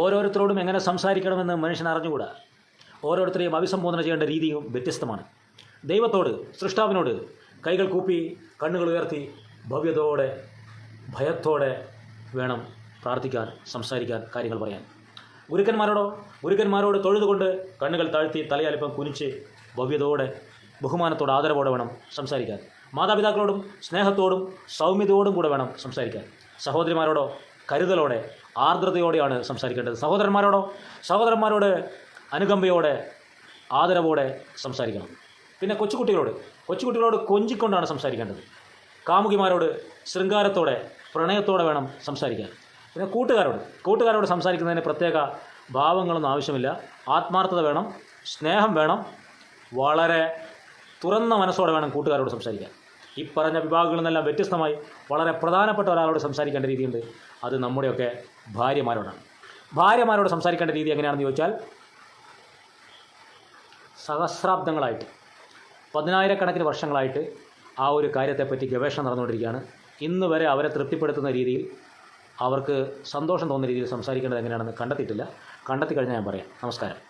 ഓരോരുത്തരോടും എങ്ങനെ സംസാരിക്കണമെന്ന് മനുഷ്യൻ അറിഞ്ഞുകൂടാ. ഓരോരുത്തരെയും അഭിസംബോധന ചെയ്യേണ്ട രീതിയും വ്യത്യസ്തമാണ്. ദൈവത്തോട്, സൃഷ്ടാവിനോട് കൈകൾ കൂപ്പി കണ്ണുകൾ ഉയർത്തി ഭവ്യതയോടെ ഭയത്തോടെ വേണം പ്രാർത്ഥിക്കാൻ, സംസാരിക്കാൻ, കാര്യങ്ങൾ പറയാൻ. ഗുരുക്കന്മാരോട് തൊഴുതുകൊണ്ട് കണ്ണുകൾ താഴ്ത്തി തലയാലിപ്പം കുനിച്ച് ഭവ്യതയോടെ ബഹുമാനത്തോടെ ആദരവോടെ വേണം സംസാരിക്കാൻ. മാതാപിതാക്കളോടും സ്നേഹത്തോടും സൗമ്യതയോടും കൂടെ വേണം സംസാരിക്കാൻ. സഹോദരിമാരോടോ കരുതലോടെ ആർദ്രതയോടെയാണ് സംസാരിക്കേണ്ടത്. സഹോദരന്മാരോട് അനുകമ്പയോടെ ആദരവോടെ സംസാരിക്കണം. പിന്നെ കൊച്ചുകുട്ടികളോട് കൊഞ്ചിക്കൊണ്ടാണ് സംസാരിക്കേണ്ടത്. കാമുകിമാരോട് ശൃംഗാരത്തോടെ പ്രണയത്തോടെ വേണം സംസാരിക്കാൻ. പിന്നെ കൂട്ടുകാരോട് സംസാരിക്കുന്നതിന് പ്രത്യേക ഭാവങ്ങളൊന്നും ആവശ്യമില്ല. ആത്മാർത്ഥത വേണം, സ്നേഹം വേണം, വളരെ തുറന്ന മനസ്സോടെ വേണം കൂട്ടുകാരോട് സംസാരിക്കാൻ. ഈ പറഞ്ഞ വിഭാഗങ്ങളിൽ നിന്നെല്ലാം വ്യത്യസ്തമായി വളരെ പ്രധാനപ്പെട്ട ഒരാളോട് സംസാരിക്കേണ്ട രീതിയുണ്ട്. അത് നമ്മുടെയൊക്കെ ഭാര്യമാരോടാണ്. ഭാര്യമാരോട് സംസാരിക്കേണ്ട രീതി എങ്ങനെയാണെന്ന് ചോദിച്ചാൽ, സഹസ്രാബ്ദങ്ങളായിട്ട് 10,000 വർഷങ്ങളായിട്ട് ആ ഒരു കാര്യത്തെപ്പറ്റി ഗവേഷണം നടന്നുകൊണ്ടിരിക്കുകയാണ്. ഇന്ന് വരെ അവരെ തൃപ്തിപ്പെടുത്തുന്ന രീതിയിൽ, അവർക്ക് സന്തോഷം തോന്നുന്ന രീതിയിൽ സംസാരിക്കേണ്ടത് എങ്ങനെയാണെന്ന് കണ്ടെത്തിയിട്ടില്ല. കണ്ടെത്തി കഴിഞ്ഞാൽ ഞാൻ പറയാം. നമസ്കാരം.